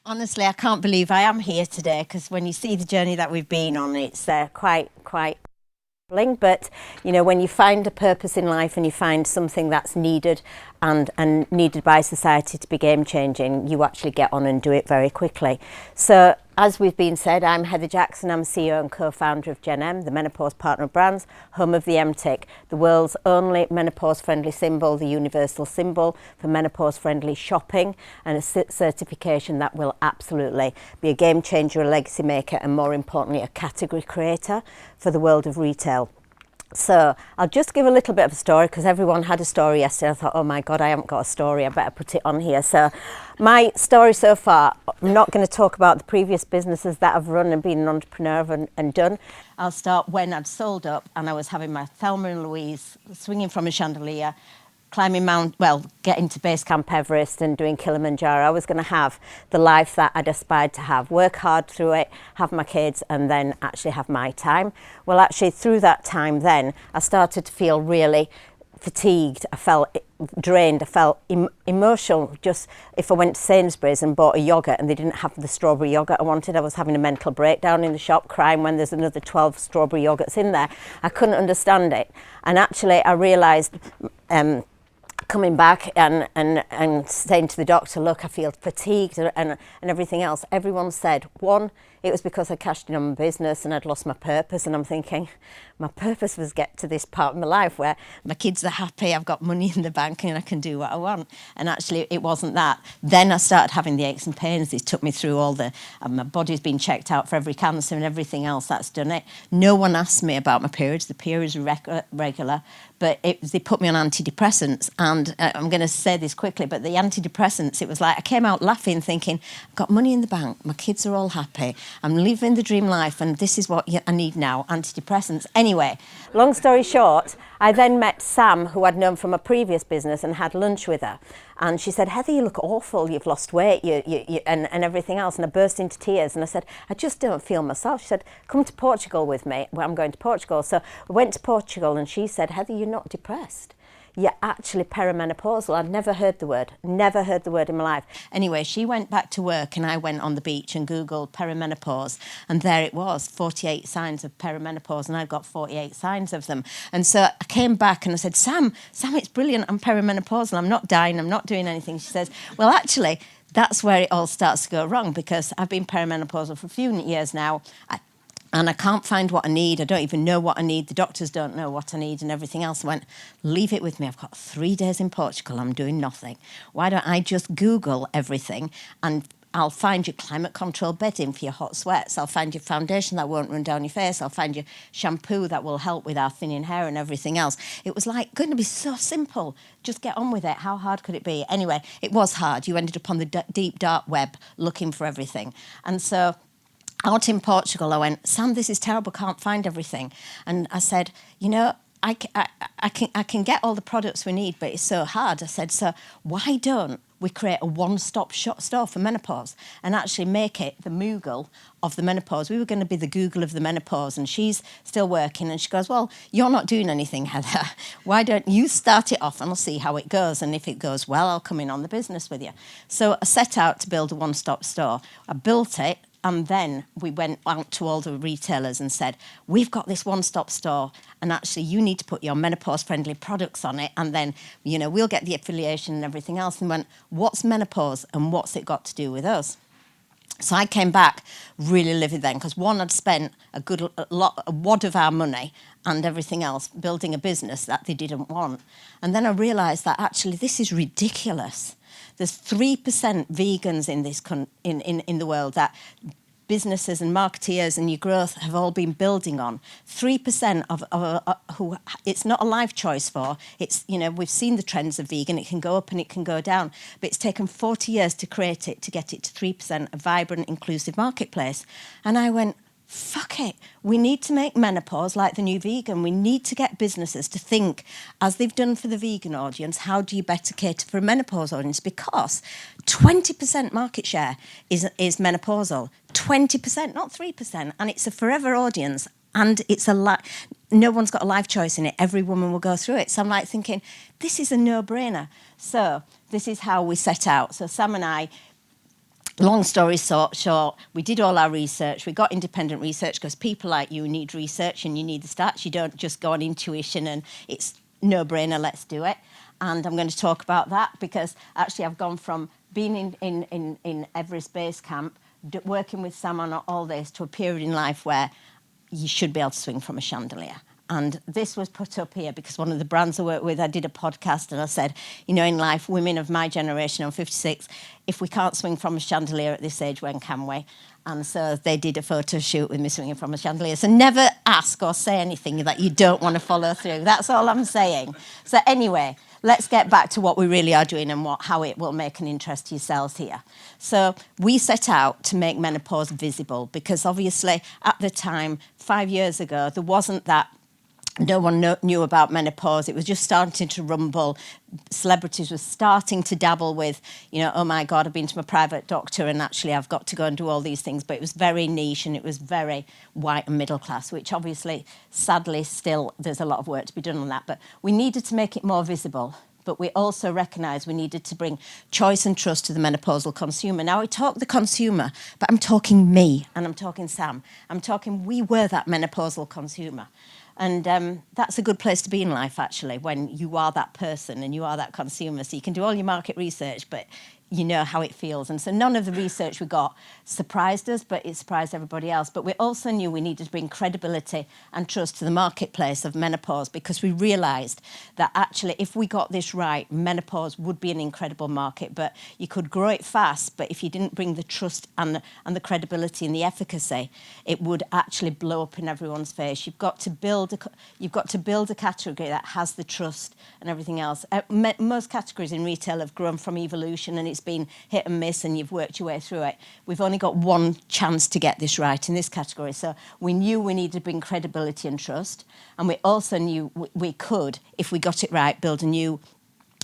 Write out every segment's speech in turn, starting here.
Honestly, I can't believe I am here today, because when you see the journey that we've been on, it's quite humbling. But you know, when you find a purpose in life and you find something that's needed and needed by society to be game changing, you actually get on and do it very quickly. So as we've been said, I'm Heather Jackson. I'm CEO and co-founder of GenM, the menopause partner of brands, home of the MTick, the world's only menopause friendly symbol, the universal symbol for menopause friendly shopping, and a certification that will absolutely be a game changer, a legacy maker, and more importantly, a category creator for the world of retail. So I'll just give a little bit of a story, because everyone had a story yesterday. I thought, oh my God, I haven't got a story. I better put it on here. So my story so far, I'm not going to talk about the previous businesses that I've run and been an entrepreneur and done. I'll start when I'd sold up and I was having my Thelma and Louise, swinging from a chandelier, climbing getting to base camp Everest and doing Kilimanjaro. I was going to have the life that I'd aspired to have, work hard through it, have my kids, and then actually have my time. Well, actually through that time then, I started to feel really fatigued. I felt drained. I felt emotional. Just if I went to Sainsbury's and bought a yoghurt and they didn't have the strawberry yoghurt I wanted, I was having a mental breakdown in the shop, crying when there's another 12 strawberry yoghurts in there. I couldn't understand it. And actually I realised coming back and saying to the doctor, look, I feel fatigued and everything else, everyone said, one, it was because I cashed in on my business and I'd lost my purpose. And I'm thinking, my purpose was get to this part of my life where my kids are happy, I've got money in the bank and I can do what I want. And actually it wasn't that. Then I started having the aches and pains. It took me through all my body's been checked out for every cancer and everything else that's done it. No one asked me about my periods. The periods are regular, but they put me on antidepressants. And I'm going to say this quickly, but the antidepressants, it was like I came out laughing thinking, I've got money in the bank, my kids are all happy, I'm living the dream life, and this is what I need now, antidepressants. Anyway, long story short, I then met Sam, who I'd known from a previous business, and had lunch with her. And she said, Heather, you look awful, you've lost weight and everything else. And I burst into tears and I said, I just don't feel myself. She said, come to Portugal with me. Well, I'm going to Portugal. So we went to Portugal and she said, Heather, you're not depressed. You're actually perimenopausal. I'd never heard the word in my life. Anyway, she went back to work and I went on the beach and Googled perimenopause, and there it was, 48 signs of perimenopause, and I'd got 48 signs of them. And so I came back and I said, Sam, it's brilliant, I'm perimenopausal, I'm not dying, I'm not doing anything. She says, well, actually, that's where it all starts to go wrong, because I've been perimenopausal for a few years now. And I can't find what I need. I don't even know what I need. The doctors don't know what I need and everything else. I went, leave it with me. I've got 3 days in Portugal. I'm doing nothing. Why don't I just Google everything, and I'll find you climate control bedding for your hot sweats. I'll find you foundation that won't run down your face. I'll find you shampoo that will help with our thinning hair and everything else. It was like going to be so simple. Just get on with it. How hard could it be? Anyway, it was hard. You ended up on the deep, dark web looking for everything. And so out in Portugal, I went, Sam, this is terrible, can't find everything. And I said, you know, I can get all the products we need, but it's so hard. I said, so why don't we create a one-stop shop store for menopause and actually make it the Moogle of the menopause? We were going to be the Google of the menopause, and she's still working. And she goes, well, you're not doing anything, Heather. Why don't you start it off and I'll see how it goes. And if it goes well, I'll come in on the business with you. So I set out to build a one-stop store. I built it. And then we went out to all the retailers and said, we've got this one-stop store, and actually you need to put your menopause-friendly products on it, and then, you know, we'll get the affiliation and everything else. And went, what's menopause and what's it got to do with us? So I came back really livid then, because one, I'd spent a wad of our money and everything else building a business that they didn't want. And then I realised that actually this is ridiculous. There's 3% vegans in this in the world that businesses and marketeers and your growth have all been building on. 3% of who it's not a life choice for. It's, you know, we've seen the trends of vegan. It can go up and it can go down, but it's taken 40 years to create it, to get it to 3%, a vibrant, inclusive marketplace. And I went, fuck it. We need to make menopause like the new vegan. We need to get businesses to think, as they've done for the vegan audience, how do you better cater for a menopause audience? Because 20% market share is menopausal. 20%, not 3%. And it's a forever audience. And it's no one's got a life choice in it. Every woman will go through it. So I'm like thinking, this is a no-brainer. So this is how we set out. So Sam and I long story short, we did all our research. We got independent research because people like you need research and you need the stats. You don't just go on intuition and it's no-brainer, let's do it. And I'm going to talk about that because actually I've gone from being in Everest Base Camp, working with Sam on all this, to a period in life where you should be able to swing from a chandelier. And this was put up here because one of the brands I work with, I did a podcast and I said, you know, in life, women of my generation, I'm 56, if we can't swing from a chandelier at this age, when can we? And so they did a photo shoot with me swinging from a chandelier. So never ask or say anything that you don't want to follow through. That's all I'm saying. So anyway, let's get back to what we really are doing and how it will make an interest to yourselves here. So we set out to make menopause visible because obviously at the time, 5 years ago, there wasn't that. No one knew about menopause. It was just starting to rumble. Celebrities were starting to dabble with, you know, oh my God, I've been to my private doctor and actually I've got to go and do all these things. But it was very niche and it was very white and middle class, which obviously, sadly, still there's a lot of work to be done on that. But we needed to make it more visible. But we also recognised we needed to bring choice and trust to the menopausal consumer. Now, I talk the consumer, but I'm talking me and I'm talking Sam. I'm talking we were that menopausal consumer. And that's a good place to be in life, actually, when you are that person and you are that consumer. So you can do all your market research, but you know how it feels. And so none of the research we got surprised us, but it surprised everybody else. But we also knew we needed to bring credibility and trust to the marketplace of menopause because we realised that actually if we got this right, menopause would be an incredible market, but you could grow it fast, but if you didn't bring the trust and the credibility and the efficacy, it would actually blow up in everyone's face. You've got to build a category that has the trust and everything else. Most categories in retail have grown from evolution and it's been hit and miss and you've worked your way through it. We've only got one chance to get this right in this category. So we knew we needed to bring credibility and trust. And we also knew we could, if we got it right, build a new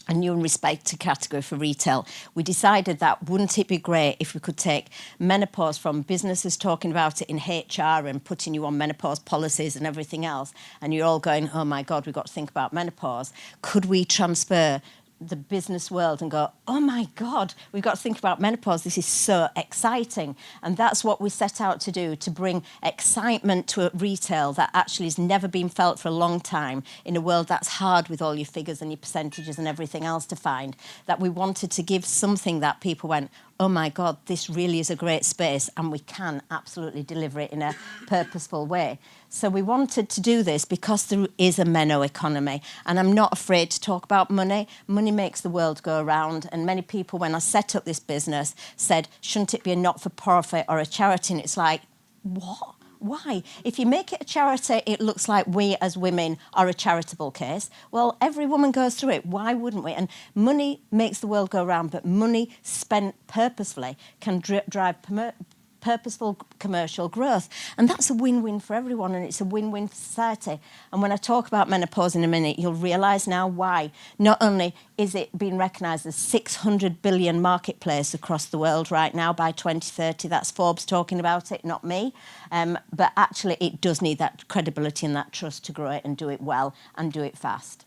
and respected category for retail. We decided that wouldn't it be great if we could take menopause from businesses talking about it in HR and putting you on menopause policies and everything else, and you're all going, oh my God, we've got to think about menopause. Could we transfer the business world and go, oh my God, we've got to think about menopause. This is so exciting. And that's what we set out to do, to bring excitement to a retail that actually has never been felt for a long time in a world that's hard with all your figures and your percentages and everything else to find. That we wanted to give something that people went, oh my God, this really is a great space and we can absolutely deliver it in a purposeful way. So we wanted to do this because there is a meno economy and I'm not afraid to talk about money. Money makes the world go round, and many people, when I set up this business, said, shouldn't it be a not-for-profit or a charity? And it's like, what? Why? If you make it a charity, it looks like we as women are a charitable case. Well, every woman goes through it. Why wouldn't we? And money makes the world go round, but money spent purposefully can drive purposeful commercial growth. And that's a win-win for everyone, and it's a win-win for society. And when I talk about menopause in a minute, you'll realise now why. Not only is it being recognised as 600 billion marketplace across the world right now by 2030, that's Forbes talking about it, not me, but actually it does need that credibility and that trust to grow it and do it well and do it fast.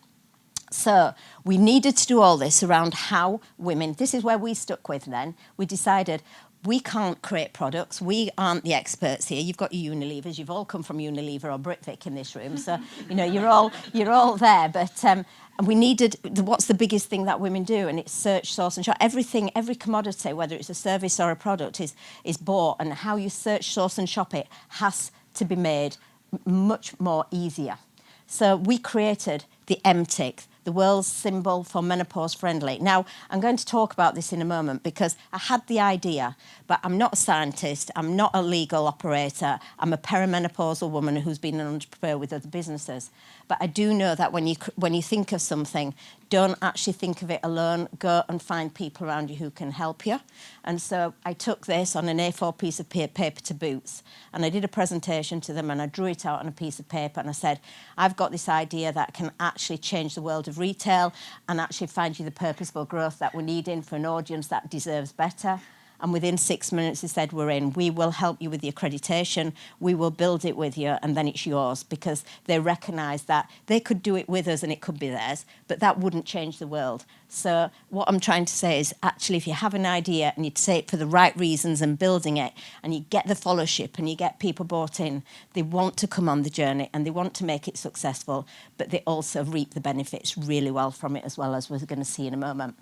So we needed to do all this around how women, this is where we stuck with then, we decided we can't create products. We aren't the experts here. You've got your Unilevers. You've all come from Unilever or Britvic in this room. So, you know, you're all there. But we needed, what's the biggest thing that women do? And it's search, source and shop. Everything, every commodity, whether it's a service or a product, is bought. And how you search, source and shop it has to be made much more easier. So we created the MTick, the world's symbol for menopause friendly. Now, I'm going to talk about this in a moment because I had the idea, but I'm not a scientist, I'm not a legal operator, I'm a perimenopausal woman who's been an entrepreneur with other businesses. But I do know that when you think of something, don't actually think of it alone. Go and find people around you who can help you. And so I took this on an A4 piece of paper to Boots, and I did a presentation to them, and I drew it out on a piece of paper, and I said, I've got this idea that can actually change the world of retail and actually find you the purposeful growth that we're needing for an audience that deserves better. And within 6 minutes, they said, we're in. We will help you with the accreditation. We will build it with you, and then it's yours, because they recognise that they could do it with us and it could be theirs, but that wouldn't change the world. So what I'm trying to say is, actually, if you have an idea and you say it for the right reasons and building it, and you get the fellowship and you get people bought in, they want to come on the journey and they want to make it successful, but they also reap the benefits really well from it, as well, as we're going to see in a moment.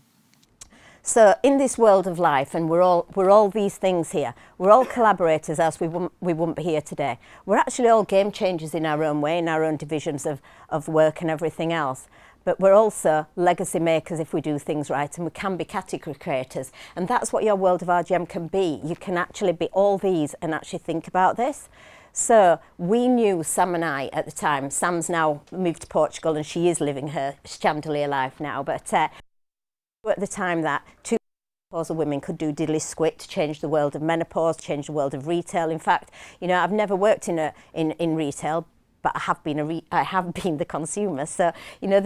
So in this world of life, and we're all these things here, we're all collaborators, else we wouldn't be here today. We're actually all game changers in our own way, in our own divisions of work and everything else. But we're also legacy makers if we do things right, and we can be category creators. And that's what your world of RGM can be. You can actually be all these and actually think about this. So we knew, Sam and I at the time, Sam's now moved to Portugal and she is living her chandelier life now, but at the time that two menopausal women could do diddly squat to change the world of menopause, change the world of retail. In fact, you know, I've never worked in retail, but I have been the consumer. So, you know,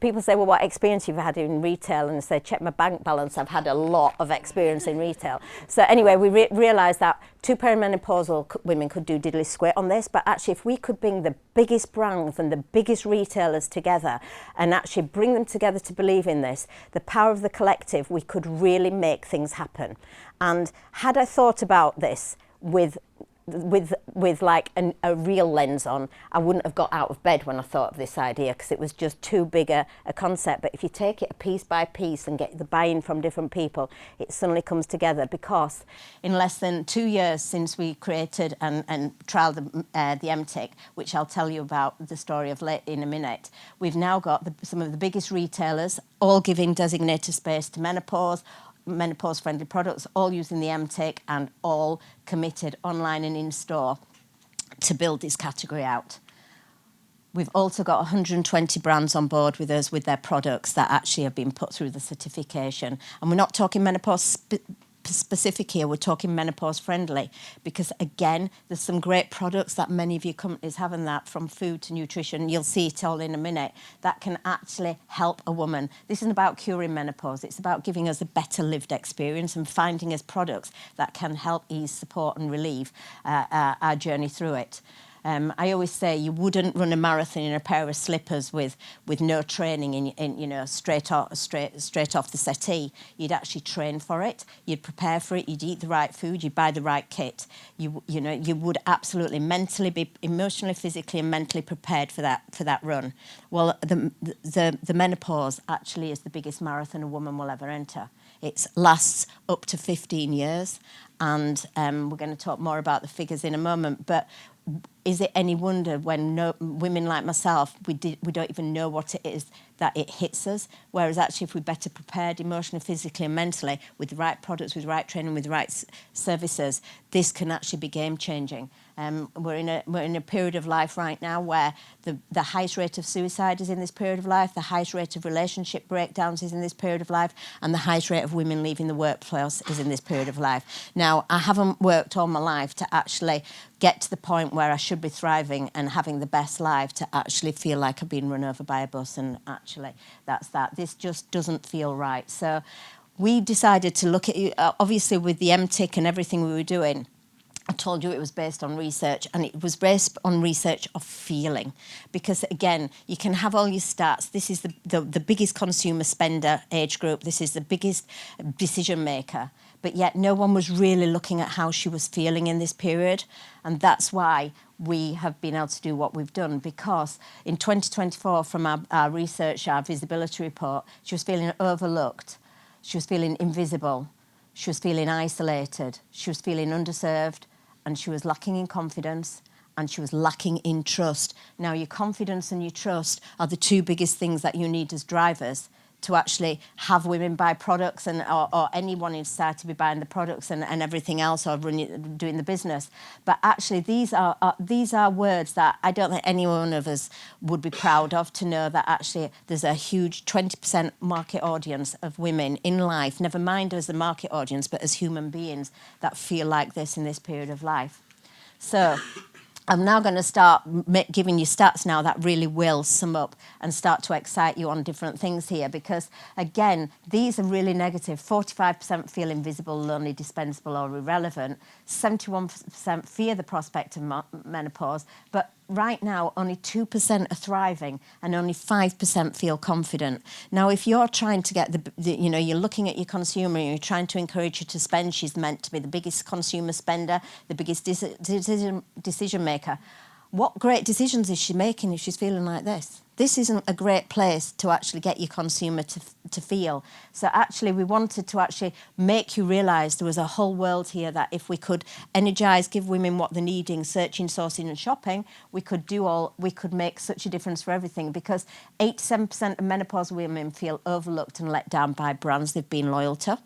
people say, well, what experience you've had in retail? And I say, check my bank balance. I've had a lot of experience in retail. So anyway, we realised that two perimenopausal women could do diddly squat on this, but actually if we could bring the biggest brands and the biggest retailers together and actually bring them together to believe in this, the power of the collective, we could really make things happen. And had I thought about this with like a real lens on, I wouldn't have got out of bed when I thought of this idea, because it was just too big a concept. But if you take it piece by piece and get the buy-in from different people, it suddenly comes together. Because in less than 2 years since we created and trialled the MTick, which I'll tell you about the story of in a minute, we've now got some of the biggest retailers all giving designated space to menopause-friendly products, all using the MTick and all committed online and in-store to build this category out. We've also got 120 brands on board with us with their products that actually have been put through the certification. And we're not talking menopause specific here, we're talking menopause friendly, because again, there's some great products that many of your companies have in that, from food to nutrition, you'll see it all in a minute, that can actually help a woman. This isn't about curing menopause, it's about giving us a better lived experience and finding us products that can help ease, support and relieve our journey through it. I always say you wouldn't run a marathon in a pair of slippers with no training in you know, straight off the settee. You'd actually train for it. You'd prepare for it. You'd eat the right food. You'd buy the right kit. You know, you would absolutely mentally be emotionally, physically, and mentally prepared for that run. Well, the menopause actually is the biggest marathon a woman will ever enter. It lasts up to 15 years, and we're going to talk more about the figures in a moment. But is it any wonder when women like myself, we don't even know what it is that it hits us? Whereas actually, if we're better prepared emotionally, physically and mentally, with the right products, with the right training, with the right services, this can actually be game-changing. We're in a period of life right now where the highest rate of suicide is in this period of life, the highest rate of relationship breakdowns is in this period of life, and the highest rate of women leaving the workforce is in this period of life. Now, I haven't worked all my life to actually get to the point where I should be thriving and having the best life to actually feel like I've been run over by a bus, and actually that's that. This just doesn't feel right. So we decided to look at it, obviously with the MTick and everything we were doing, I told you it was based on research, and it was based on research of feeling. Because again, you can have all your stats. This is the biggest consumer spender age group. This is the biggest decision maker. But yet no one was really looking at how she was feeling in this period. And that's why we have been able to do what we've done. Because in 2024, from our research, our visibility report, she was feeling overlooked. She was feeling invisible. She was feeling isolated. She was feeling underserved. And she was lacking in confidence, and she was lacking in trust. Now, your confidence and your trust are the two biggest things that you need as drivers to actually have women buy products, and or anyone in society be buying the products and everything else, or doing the business. But actually, these are words that I don't think any one of us would be proud of, to know that actually there's a huge 20% market audience of women in life, never mind as the market audience, but as human beings that feel like this in this period of life. So I'm now going to start giving you stats now that really will sum up and start to excite you on different things here, because again, these are really negative. 45% feel invisible, lonely, dispensable or irrelevant. 71% fear the prospect of menopause, but right now only 2% are thriving and only 5% feel confident. Now, if you're trying to get you're looking at your consumer and you're trying to encourage her to spend, she's meant to be the biggest consumer spender, the biggest decision maker. What great decisions is she making if she's feeling like this? This isn't a great place to actually get your consumer to feel. So actually we wanted to actually make you realise there was a whole world here that if we could energise, give women what they're needing, searching, sourcing and shopping, we could make such a difference for everything, because 87% of menopause women feel overlooked and let down by brands they've been loyal to.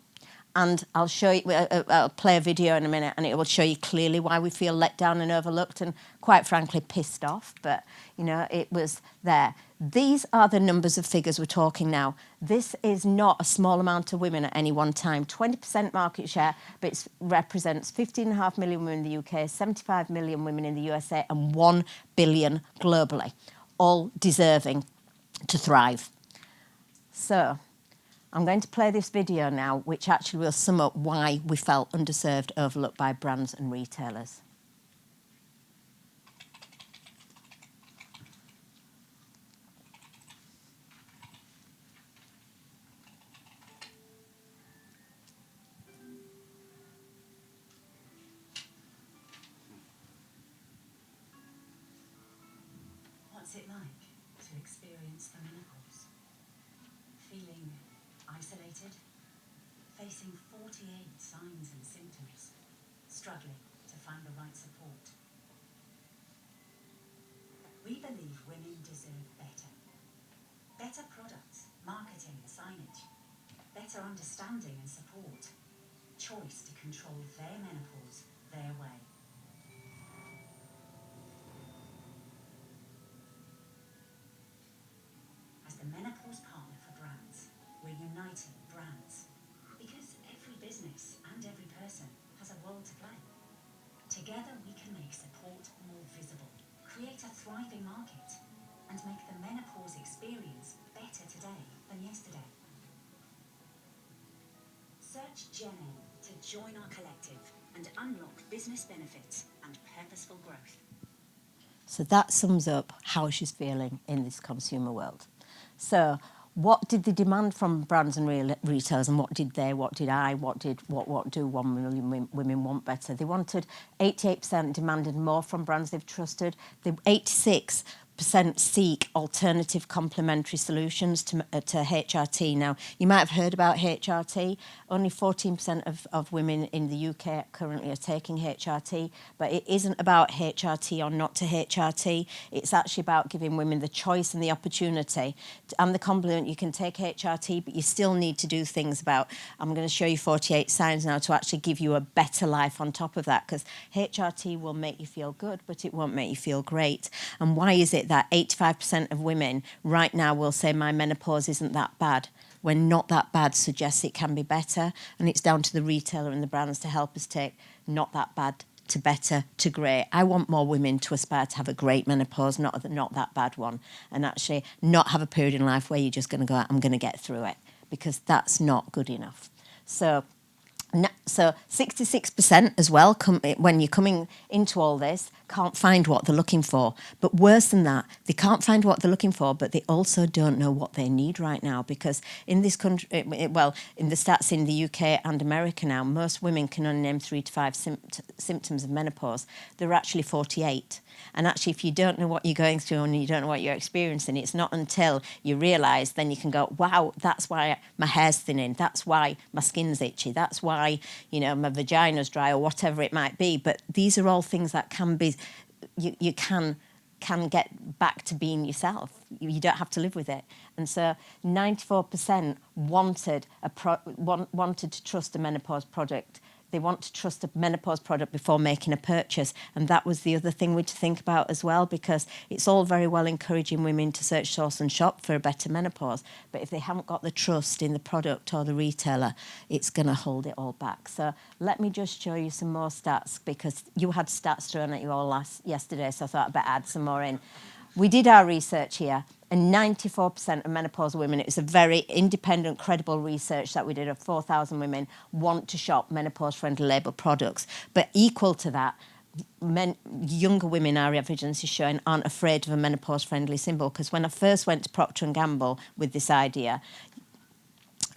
And I'll show you, I'll play a video in a minute and it will show you clearly why we feel let down and overlooked and quite frankly pissed off, but it was there. These are the numbers of figures we're talking now. This is not a small amount of women at any one time. 20% market share, but it represents 15.5 million women in the UK, 75 million women in the USA and 1 billion globally, all deserving to thrive. So I'm going to play this video now, which actually will sum up why we felt underserved, overlooked by brands and retailers. What's it like to experience the menopause? Feeling isolated, facing 48 signs and symptoms, struggling to find the right support. We believe women deserve better. Better products, marketing and signage, better understanding and support, choice to control their menopause their way. As the menopause partner for brands, we're uniting brands, because every business and every person has a role to play. Together we can make support more visible, create a thriving market, and make the menopause experience better today than yesterday. Search GenM to join our collective and unlock business benefits and purposeful growth. So that sums up how she's feeling in this consumer world. So what did they demand from brands and retailers, and what did I, what do 1 million women want better? They wanted, 88% demanded more from brands they've trusted. The 86% seek alternative complementary solutions to HRT. Now, you might have heard about HRT. Only 14% of women in the UK currently are taking HRT, but it isn't about HRT or not to HRT. It's actually about giving women the choice and the opportunity and the complement. You can take HRT, but you still need to do things about, I'm going to show you 48 signs now to actually give you a better life on top of that, because HRT will make you feel good, but it won't make you feel great. And why is it that 85% of women right now will say my menopause isn't that bad, when not that bad suggests it can be better? And it's down to the retailer and the brands to help us take not that bad to better to great. I want more women to aspire to have a great menopause, not that bad one, and actually not have a period in life where you're just going to go, I'm going to get through it, because that's not good enough. So 66% as well, when you're coming into all this, can't find what they're looking for. But worse than that, they can't find what they're looking for, but they also don't know what they need right now, because in this country, well, in the stats in the UK and America now, most women can only name 3 to 5 symptoms of menopause. There are actually 48. And actually, if you don't know what you're going through and you don't know what you're experiencing, it's not until you realise, then you can go, wow, that's why my hair's thinning, that's why my skin's itchy, that's why, my vagina's dry, or whatever it might be. But these are all things that can be, you can get back to being yourself. You don't have to live with it. And so 94% wanted to trust a menopause product they want to trust a menopause product before making a purchase. And that was the other thing we had to think about as well, because it's all very well encouraging women to search, source and shop for a better menopause. But if they haven't got the trust in the product or the retailer, it's going to hold it all back. So let me just show you some more stats, because you had stats thrown at you all yesterday, so I thought I'd better add some more in. We did our research here, and 94% of menopausal women, it was a very independent, credible research that we did of 4,000 women, want to shop menopause-friendly label products. But equal to that, younger women, our evidence is showing, aren't afraid of a menopause-friendly symbol. Because when I first went to Procter & Gamble with this idea,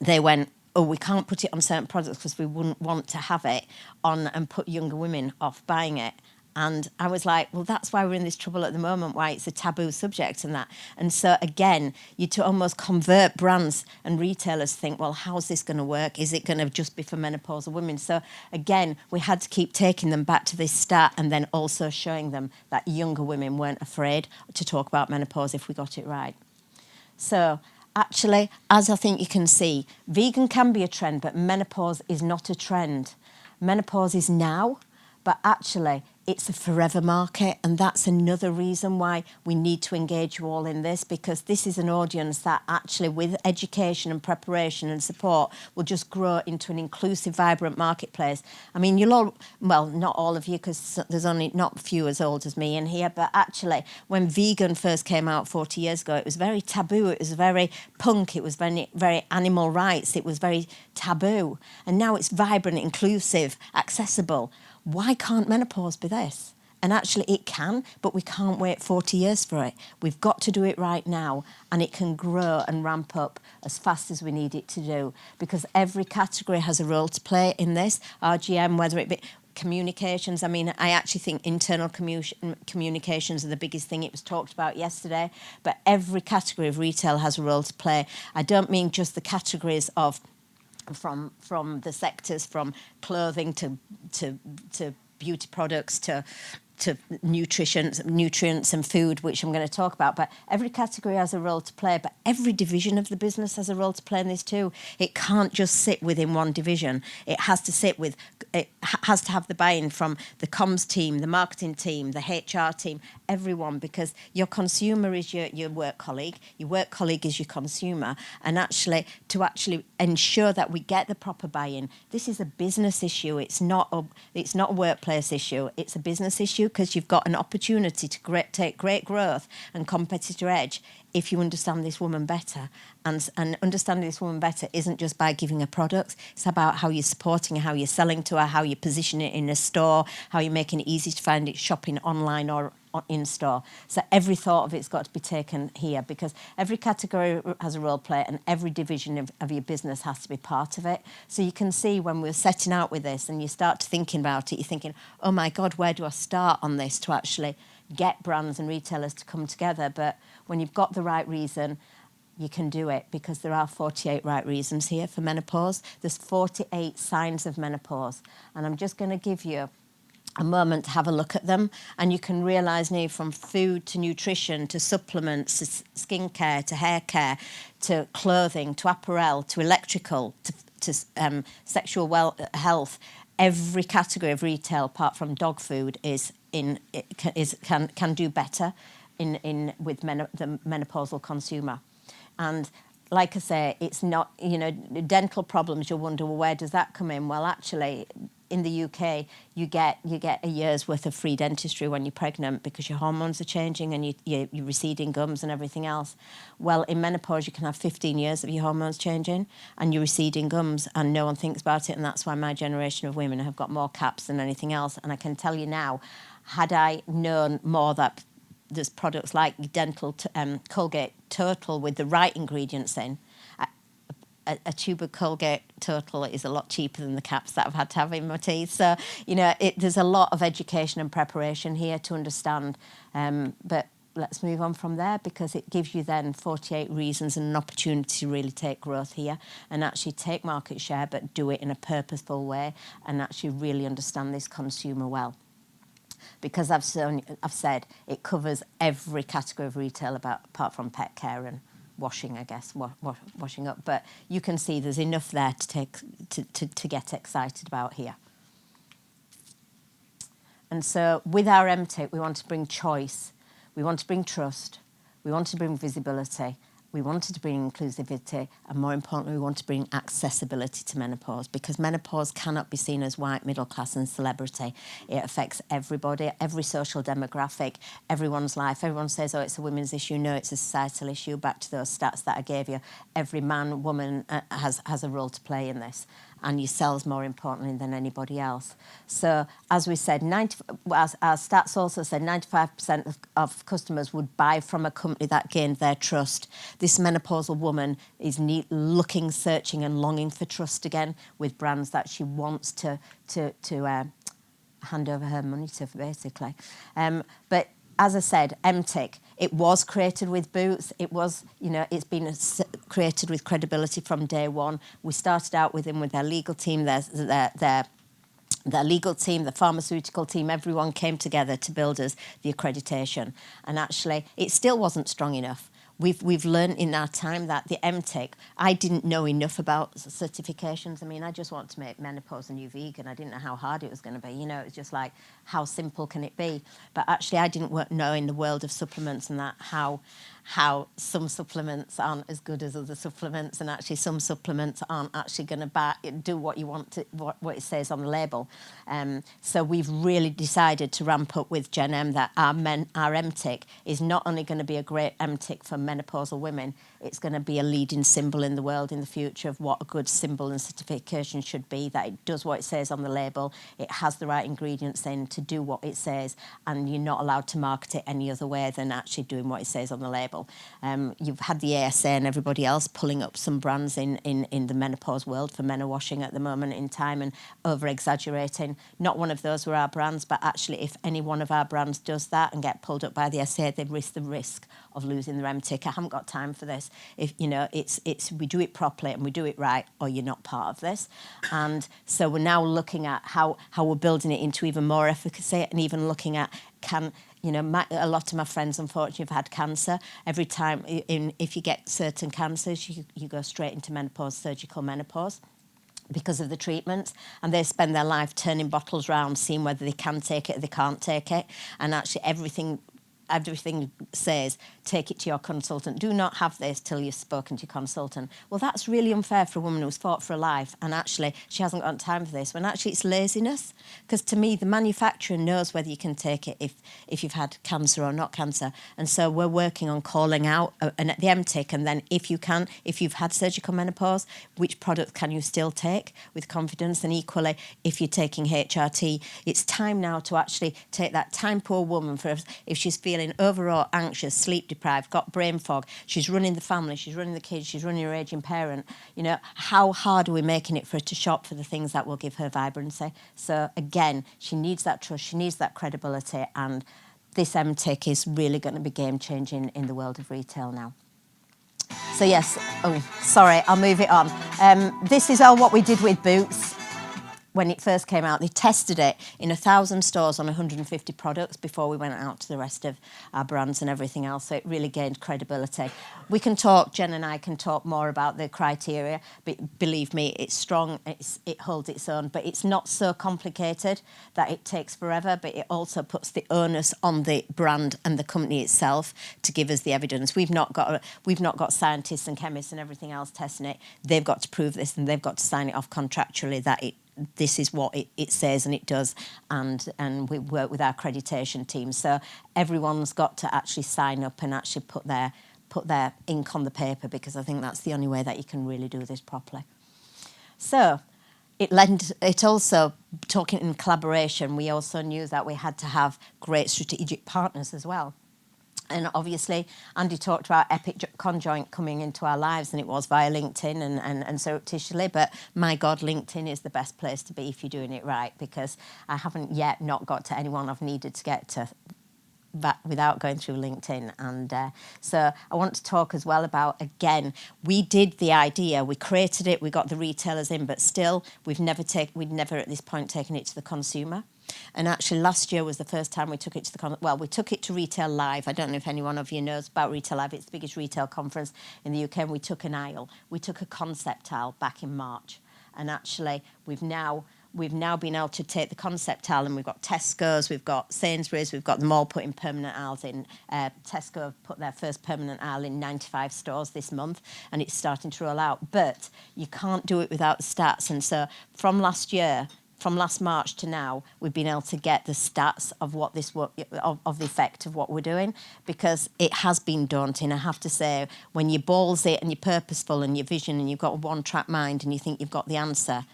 they went, oh, we can't put it on certain products because we wouldn't want to have it on and put younger women off buying it. And I was like, well, that's why we're in this trouble at the moment, why it's a taboo subject and that. And so, again, you to almost convert brands and retailers think, well, how's this going to work? Is it going to just be for menopausal women? So, again, we had to keep taking them back to this start and then also showing them that younger women weren't afraid to talk about menopause if we got it right. So, actually, as I think you can see, vegan can be a trend, but menopause is not a trend. Menopause is now, but actually it's a forever market, and that's another reason why we need to engage you all in this, because this is an audience that actually, with education and preparation and support, will just grow into an inclusive, vibrant marketplace. I mean, you'll all, well, not all of you, because there's only not a few as old as me in here, but actually, when vegan first came out 40 years ago, it was very taboo, it was very punk, it was very, very animal rights, it was very taboo. And now it's vibrant, inclusive, accessible. Why can't menopause be this? And actually it can, but we can't wait 40 years for it. We've got to do it right now, and it can grow and ramp up as fast as we need it to do, because every category has a role to play in this. RGM, whether it be communications, I mean, I actually think internal communications are the biggest thing. It was talked about yesterday, but every category of retail has a role to play. I don't mean just the categories of from the sectors, from clothing to beauty products to nutrients and food, which I'm going to talk about. But every category has a role to play, but every division of the business has a role to play in this too. It can't just sit within one division. It has to have the buy-in from the comms team, the marketing team, the HR team, everyone, because your consumer is your work colleague is your consumer. And actually, to actually ensure that we get the proper buy-in, this is a business issue. It's not a workplace issue. It's a business issue, because you've got an opportunity to take great growth and competitor edge if you understand this woman better. And understanding this woman better isn't just by giving her products. It's about how you're supporting her, how you're selling to her, how you position it in a store, how you're making it easy to find it shopping online or in store. So every thought of it's got to be taken here, because every category has a role to play, and every division of your business has to be part of it. So you can see when we're setting out with this and you start thinking about it, you're thinking, oh my God, where do I start on this to actually get brands and retailers to come together? But when you've got the right reason, you can do it, because there are 48 right reasons here for menopause. There's 48 signs of menopause, and I'm just going to give you a moment to have a look at them, and you can realise now, from food to nutrition to supplements to skincare to hair care to clothing to apparel to electrical to sexual health, every category of retail apart from dog food can do better with the menopausal consumer. And like I say, it's not, dental problems, you'll wonder, well, where does that come in? Well, actually, in the UK, you get a year's worth of free dentistry when you're pregnant, because your hormones are changing and you're receding gums and everything else. Well, in menopause, you can have 15 years of your hormones changing and your receding gums, and no one thinks about it. And that's why my generation of women have got more caps than anything else. And I can tell you now, had I known more that there's products like dental Colgate Total with the right ingredients in, a tube of Colgate Total is a lot cheaper than the caps that I've had to have in my teeth. So, there's a lot of education and preparation here to understand. But let's move on from there, because it gives you then 48 reasons and an opportunity to really take growth here and actually take market share, but do it in a purposeful way and actually really understand this consumer well. Because I've said it covers every category of retail apart from pet care and washing, I guess, washing up. But you can see there's enough there to get excited about here. And so with our MTick, we want to bring choice, we want to bring trust, we want to bring visibility, we wanted to bring inclusivity, and more importantly, we want to bring accessibility to menopause, because menopause cannot be seen as white, middle class and celebrity. It affects everybody, every social demographic, everyone's life. Everyone says, oh, it's a women's issue. No, it's a societal issue. Back to those stats that I gave you. Every man, woman has a role to play in this. And yourselves more importantly than anybody else. So, as we said, as our stats also said, 95% of customers would buy from a company that gained their trust. This menopausal woman is looking, searching and longing for trust again with brands that she wants to hand over her money to, basically. But as I said, MTick, it was created with Boots. It was, it's been created with credibility from day one. We started out with them with their legal team, their legal team, the pharmaceutical team, everyone came together to build us the accreditation. And actually, it still wasn't strong enough. We've learned in our time that the MTick, I didn't know enough about certifications. I mean, I just want to make menopause a new vegan. I didn't know how hard it was going to be. It was just like, how simple can it be? But actually, I didn't know in the world of supplements and that how some supplements aren't as good as other supplements, and actually some supplements aren't actually going to do what you want to, what it says on the label. So we've really decided to ramp up with GenM that our MTick is not only going to be a great MTick for menopausal women, it's going to be a leading symbol in the world in the future of what a good symbol and certification should be, that it does what it says on the label, it has the right ingredients in to do what it says, and you're not allowed to market it any other way than actually doing what it says on the label. You've had the ASA and everybody else pulling up some brands in the menopause world for menowashing at the moment in time and over-exaggerating. Not one of those were our brands, but actually if any one of our brands does that and get pulled up by the ASA, they risk the risk of losing their MTick. I haven't got time for this. If it's we do it properly and we do it right, or you're not part of this. And so we're now looking at how we're building it into even more efficacy, and even looking at a lot of my friends, unfortunately, have had cancer. Every time, if you get certain cancers, you go straight into menopause, surgical menopause, because of the treatments, and they spend their life turning bottles round, seeing whether they can take it or they can't take it. And actually, everything says, take it to your consultant. Do not have this till you've spoken to your consultant. Well, that's really unfair for a woman who's fought for her life, and actually she hasn't got time for this, when actually it's laziness. Because to me, the manufacturer knows whether you can take it if you've had cancer or not cancer. And so we're working on calling out and at the MTick, and then if you've had surgical menopause, which product can you still take with confidence? And equally, if you're taking HRT, it's time now to actually take that time poor woman for, if she's feeling overall anxious, sleep deprived, got brain fog, she's running the family, she's running the kids, she's running her aging parent, how hard are we making it for her to shop for the things that will give her vibrancy? So again, she needs that trust, she needs that credibility, and this MTick is really going to be game changing in the world of retail now. So yes, I'll move it on. This is all what we did with Boots. When it first came out, they tested it in 1,000 stores on 150 products before we went out to the rest of our brands and everything else, so it really gained credibility. We can talk, Jen and I can talk more about the criteria, but believe me, it's strong, it holds its own, but it's not so complicated that it takes forever, but it also puts the onus on the brand and the company itself to give us the evidence. We've not got scientists and chemists and everything else testing it. They've got to prove this, and they've got to sign it off contractually that this is what it says and it does, and we work with our accreditation team. So everyone's got to actually sign up and actually put their ink on the paper, because I think that's the only way that you can really do this properly. So it also, talking in collaboration, we also knew that we had to have great strategic partners as well. And obviously, Andy talked about Epic Conjoint coming into our lives, and it was via LinkedIn and surreptitiously. But my God, LinkedIn is the best place to be if you're doing it right, because I haven't yet not got to anyone I've needed to get to that without going through LinkedIn. And so I want to talk as well about, again, we did the idea, we created it, we got the retailers in, but still we'd never at this point taken it to the consumer. And actually last year was the first time we took it to we took it to Retail Live. I don't know if any one of you knows about Retail Live. It's the biggest retail conference in the UK, and we took an aisle. We took a concept aisle back in March. And actually we've now we've now been able to take the concept aisle, and we've got Tesco's, we've got Sainsbury's, we've got them all putting permanent aisles in. Tesco have put their first permanent aisle in 95 stores this month, and it's starting to roll out. But you can't do it without the stats. And so from last March to now, we've been able to get the stats of what this of the effect of what we're doing, because it has been daunting. I have to say, when you balls it and you're purposeful and your vision and you've got a one-track mind and you think you've got the answer,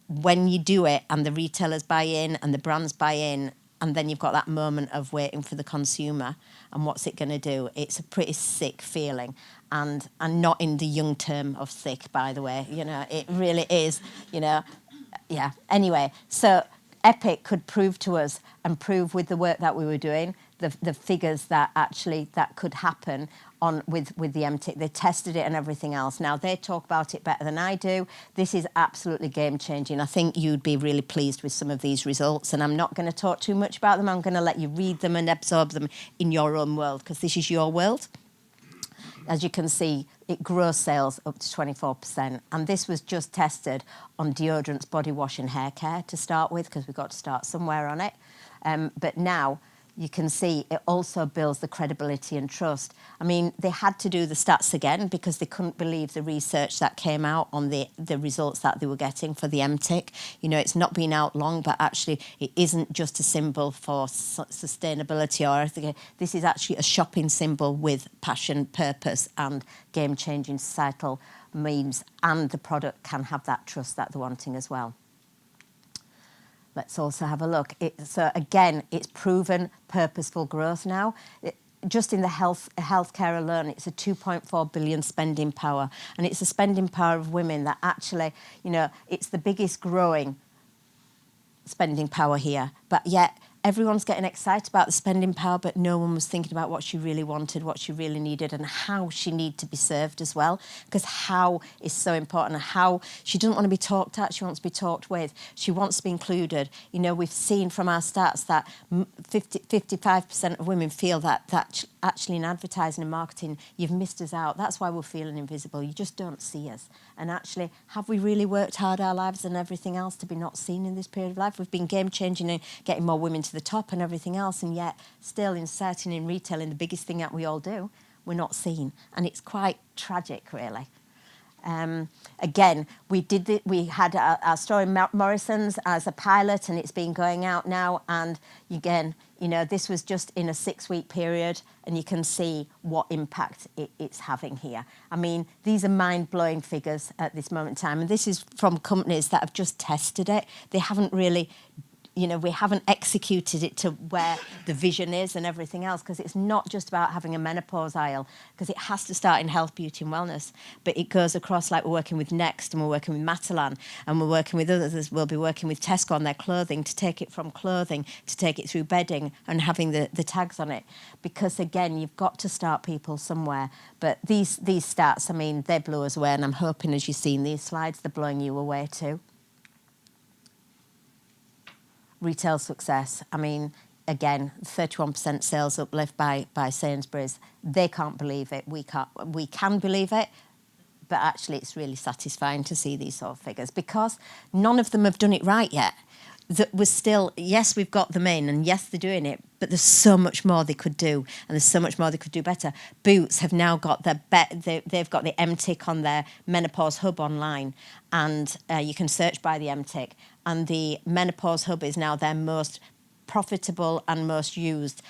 when you do it and the retailers buy in and the brands buy in, and then you've got that moment of waiting for the consumer and what's it going to do, it's a pretty sick feeling. And not in the young term of sick, by the way, it really is, yeah. Anyway, so MTick could prove to us and prove with the work that we were doing, the figures that could happen with the MTick. They tested it and everything else. Now, they talk about it better than I do. This is absolutely game-changing. I think you'd be really pleased with some of these results, and I'm not going to talk too much about them. I'm going to let you read them and absorb them in your own world, because this is your world. As you can see, it grows sales up to 24%. And this was just tested on deodorants, body wash and hair care to start with, because we've got to start somewhere on it. But now you can see it also builds the credibility and trust. I mean, they had to do the stats again because they couldn't believe the research that came out on the results that they were getting for the MTick. It's not been out long, but actually it isn't just a symbol for sustainability or anything. This is actually a shopping symbol with passion, purpose and game-changing societal means, and the product can have that trust that they're wanting as well. Let's also have a look. So again, it's proven purposeful growth now. Just in the healthcare alone, it's a 2.4 billion spending power. And it's a spending power of women that actually, it's the biggest growing spending power here. But yet everyone's getting excited about the spending power, but no one was thinking about what she really wanted, what she really needed, and how she needed to be served as well. Because how is so important. How she doesn't want to be talked at, she wants to be talked with. She wants to be included. We've seen from our stats that 55% of women feel that actually in advertising and marketing, you've missed us out. That's why we're feeling invisible. You just don't see us. And actually, have we really worked hard our lives and everything else to be not seen in this period of life? We've been game-changing and getting more women to the top and everything else, and yet still in certain in retailing, the biggest thing that we all do, we're not seen. And it's quite tragic, really. Again, we had our store in Morrisons as a pilot, and it's been going out now. And again, this was just in a 6-week period, and you can see what impact it's having here. I mean, these are mind-blowing figures at this moment in time, and this is from companies that have just tested it. They haven't really we haven't executed it to where the vision is and everything else, because it's not just about having a menopause aisle, because it has to start in health, beauty and wellness, but it goes across, like we're working with Next and we're working with Matalan and we're working with others. We'll be working with Tesco on their clothing, to take it from clothing to take it through bedding and having the tags on it, because again, you've got to start people somewhere. But these stats, I mean, they blow us away, and I'm hoping as you've seen these slides, they're blowing you away too. Retail success. I mean, again, 31% sales uplift by Sainsbury's. They can't believe it. We can believe it, but actually it's really satisfying to see these sort of figures, because none of them have done it right yet. That was still, yes, we've got them in, and yes, they're doing it, but there's so much more they could do, and there's so much more they could do better. Boots have now got they've got the MTick on their menopause hub online, and you can search by the MTick, and the menopause hub is now their most profitable and most used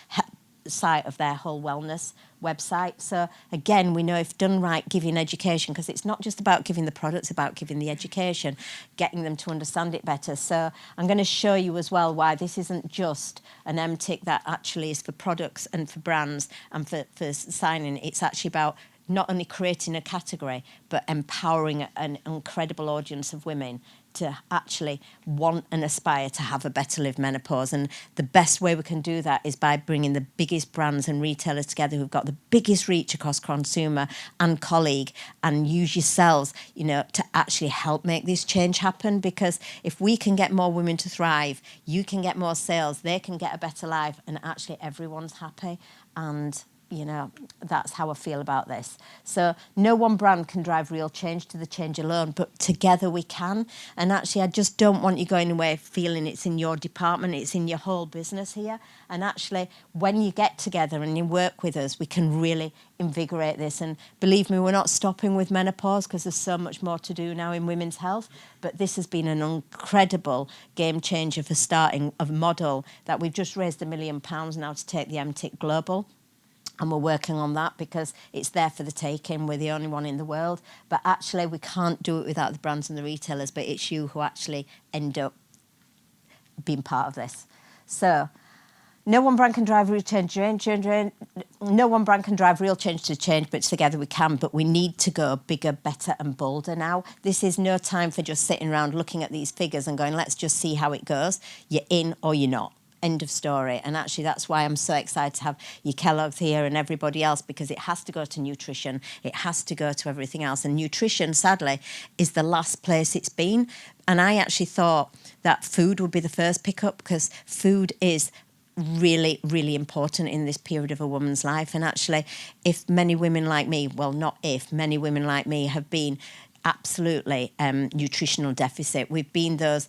site of their whole wellness website. So again, we know if done right, giving education, because it's not just about giving the products, it's about giving the education, getting them to understand it better. So I'm going to show you as well why this isn't just an MTick that actually is for products and for brands and for signing. It's actually about not only creating a category, but empowering an incredible audience of women to actually want and aspire to have a better lived menopause. And the best way we can do that is by bringing the biggest brands and retailers together who've got the biggest reach across consumer and colleague, and use yourselves, to actually help make this change happen. Because if we can get more women to thrive, you can get more sales, they can get a better life, and actually everyone's happy. And you know, that's how I feel about this. So no one brand can drive real change to the change alone, but together we can. And actually, I just don't want you going away feeling it's in your department, it's in your whole business here. And actually, when you get together and you work with us, we can really invigorate this. And believe me, we're not stopping with menopause because there's so much more to do now in women's health. But this has been an incredible game changer for starting a model that we've just raised £1 million now to take the MTick global. And we're working on that because it's there for the taking. We're the only one in the world. But actually, we can't do it without the brands and the retailers. But it's you who actually end up being part of this. So no one brand can drive real change. No one brand can drive real change to change, but together we can. But we need to go bigger, better and bolder now. This is no time for just sitting around looking at these figures and going, let's just see how it goes. You're in or you're not. End of story. And actually, that's why I'm so excited to have your Kellogg's here and everybody else, because it has to go to nutrition. It has to go to everything else. And nutrition, sadly, is the last place it's been. And I actually thought that food would be the first pickup, because food is really, really important in this period of a woman's life. And actually, if many women like me, well, not if, many women like me have been absolutely nutritional deficit. We've been those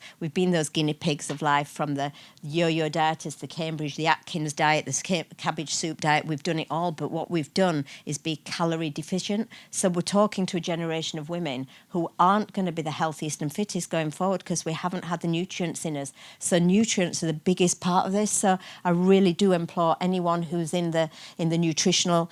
guinea pigs of life, from the yo-yo dietist, the Cambridge, the Atkins diet, the cabbage soup diet. We've done it all, but what we've done is be calorie deficient. So we're talking to a generation of women who aren't going to be the healthiest and fittest going forward because we haven't had the nutrients in us. So nutrients are the biggest part of this. So I really do implore anyone who's in the nutritional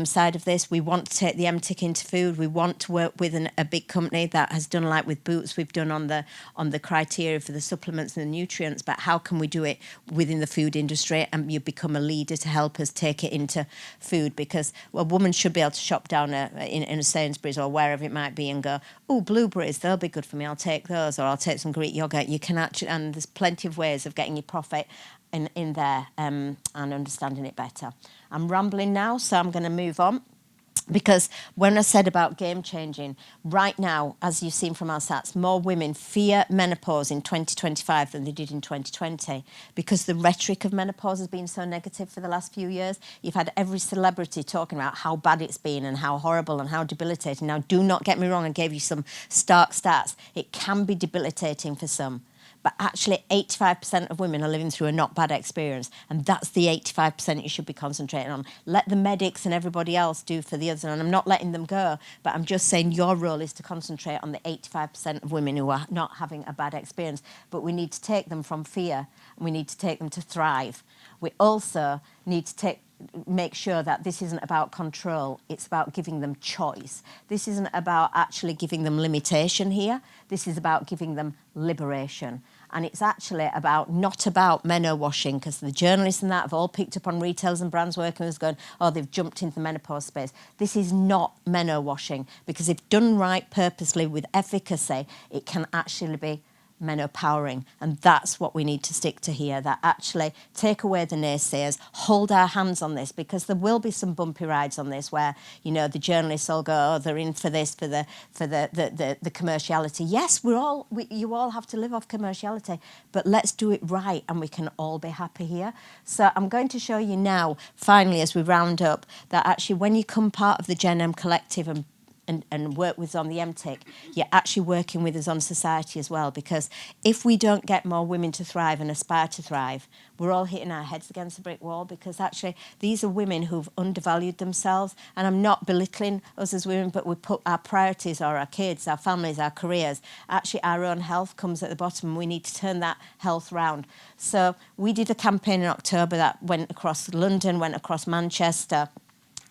side of this. We want to take the MTick into food. We want to work with a big company that has done, like with Boots, we've done on the criteria for the supplements and the nutrients, but how can we do it within the food industry and you become a leader to help us take it into food? Because a woman should be able to shop down in a Sainsbury's or wherever it might be and go, oh, blueberries, they'll be good for me, I'll take those, or I'll take some Greek yogurt. You can actually, and there's plenty of ways of getting your profit in there and understanding it better. I'm rambling now, so I'm going to move on. Because when I said about game changing, right now, as you've seen from our stats, more women fear menopause in 2025 than they did in 2020, because the rhetoric of menopause has been so negative for the last few years. You've had every celebrity talking about how bad it's been and how horrible and how debilitating. Now, do not get me wrong, I gave you some stark stats. It can be debilitating for some. But actually, 85% of women are living through a not bad experience. And that's the 85% you should be concentrating on. Let the medics and everybody else do for the others. And I'm not letting them go, but I'm just saying your role is to concentrate on the 85% of women who are not having a bad experience. But we need to take them from fear, and we need to take them to thrive. We also need to make sure that this isn't about control, it's about giving them choice. This isn't about actually giving them limitation here. This is about giving them liberation. And it's actually not about menno washing, because the journalists and that have all picked up on retailers and brands working with us going, oh, they've jumped into the menopause space. This is not menno washing, because if done right, purposely, with efficacy, it can actually be menopowering. And that's what we need to stick to here, that actually take away the naysayers, hold our hands on this, because there will be some bumpy rides on this where, you know, the journalists all go, oh, they're in for this, for the commerciality. Yes, you all have to live off commerciality, but let's do it right and we can all be happy here. So I'm going to show you now, finally, as we round up, that actually when you become part of the GenM collective and work with us on the MTick, you're actually working with us on society as well, because if we don't get more women to thrive and aspire to thrive, we're all hitting our heads against the brick wall, because actually these are women who've undervalued themselves. And I'm not belittling us as women, but we put our priorities, or our kids, our families, our careers, actually our own health comes at the bottom, and we need to turn that health round. So we did a campaign in October that went across London, went across Manchester.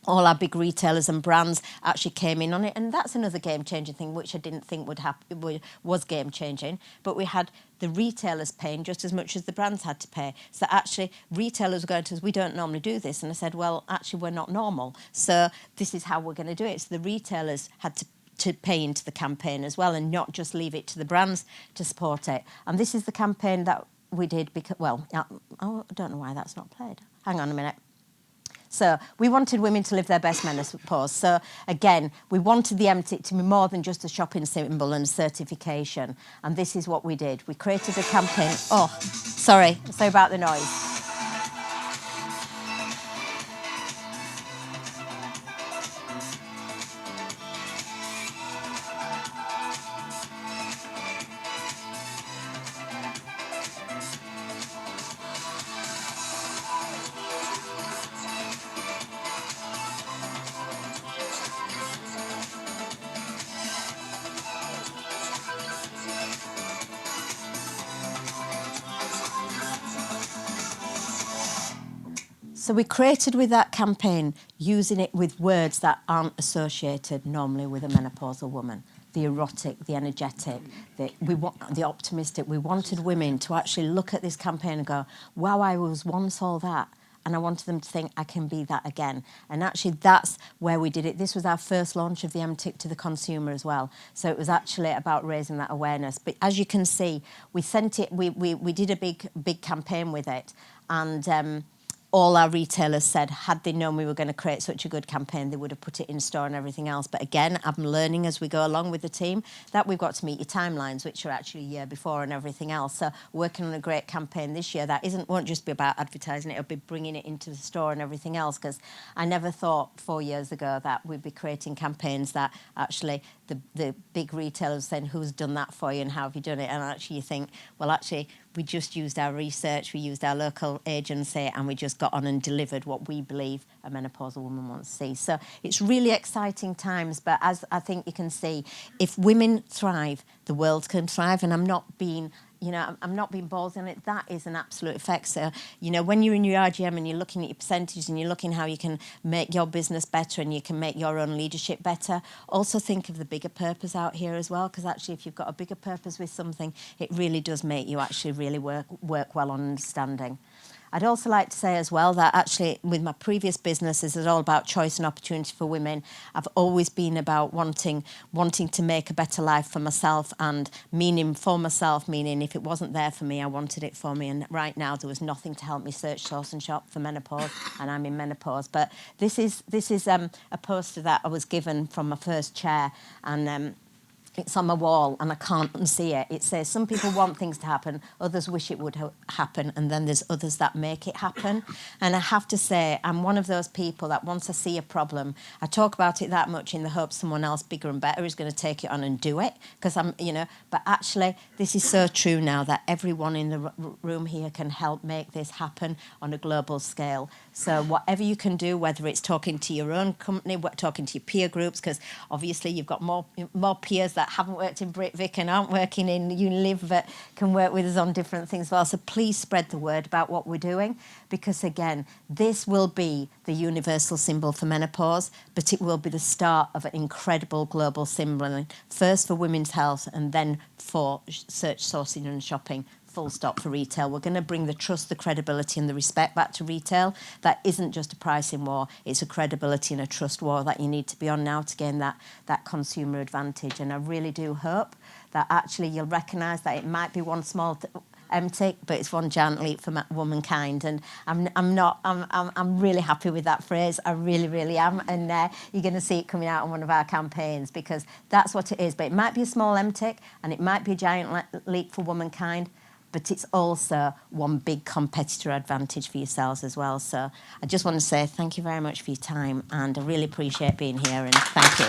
All our big retailers and brands actually came in on it. And that's another game-changing thing, which I didn't think was game-changing. But we had the retailers paying just as much as the brands had to pay. So actually, retailers were going to us, we don't normally do this. And I said, well, actually, we're not normal. So this is how we're going to do it. So the retailers had to pay into the campaign as well, and not just leave it to the brands to support it. And this is the campaign that we did because, well, I don't know why that's not played. Hang on a minute. So we wanted women to live their best menopause. So again, we wanted the MTick to be more than just a shopping symbol and a certification. And this is what we did. We created a campaign. Oh, sorry about the noise. So we created with that campaign, using it with words that aren't associated normally with a menopausal woman. The erotic, the energetic, the optimistic. We wanted women to actually look at this campaign and go, wow, I was once all that. And I wanted them to think, I can be that again. And actually, that's where we did it. This was our first launch of the MTick to the consumer as well. So it was actually about raising that awareness. But as you can see, we sent it, we did a big campaign with it. And all our retailers said, had they known we were going to create such a good campaign, they would have put it in store and everything else. But again, I'm learning as we go along with the team that we've got to meet your timelines, which are actually a year before and everything else. So working on a great campaign this year that won't just be about advertising, it'll be bringing it into the store and everything else, because I never thought 4 years ago that we'd be creating campaigns that actually the big retailers saying, who's done that for you and how have you done it? And actually you think, well, actually, we just used our research, we used our local agency, and we just got on and delivered what we believe a menopausal woman wants to see. So it's really exciting times, but as I think you can see, if women thrive, the world can thrive. And I'm not being ballsy on it. That is an absolute effect. So, when you're in your RGM and you're looking at your percentages and you're looking how you can make your business better and you can make your own leadership better, also think of the bigger purpose out here as well, because actually if you've got a bigger purpose with something, it really does make you actually really work well on understanding. I'd also like to say as well that actually with my previous businesses, it's all about choice and opportunity for women. I've always been about wanting to make a better life for myself, and meaning for myself, meaning if it wasn't there for me, I wanted it for me. And right now there was nothing to help me search, source and shop for menopause, and I'm in menopause. But this is a poster that I was given from my first chair, and it's on my wall and I can't unsee it. It says, some people want things to happen, others wish it would happen, and then there's others that make it happen. And I have to say, I'm one of those people that once I see a problem, I talk about it that much in the hope someone else bigger and better is going to take it on and do it. Because but actually, this is so true now that everyone in the room here can help make this happen on a global scale. So whatever you can do, whether it's talking to your own company, talking to your peer groups, because obviously you've got more peers that haven't worked in Britvic and aren't working in Unilever but can work with us on different things as well. So please spread the word about what we're doing, because again, this will be the universal symbol for menopause, but it will be the start of an incredible global symbol, first for women's health and then for search, sourcing and shopping. Full stop for retail. We're going to bring the trust, the credibility and the respect back to retail. That isn't just a pricing war, it's a credibility and a trust war that you need to be on now to gain that consumer advantage. And I really do hope that actually you'll recognise that it might be one small MTick, but it's one giant leap for womankind. And I'm really happy with that phrase. I really, really am. And you're going to see it coming out on one of our campaigns, because that's what it is. But it might be a small MTick and it might be a giant leap for womankind, but it's also one big competitor advantage for yourselves as well. So I just want to say thank you very much for your time, and I really appreciate being here, and thank you.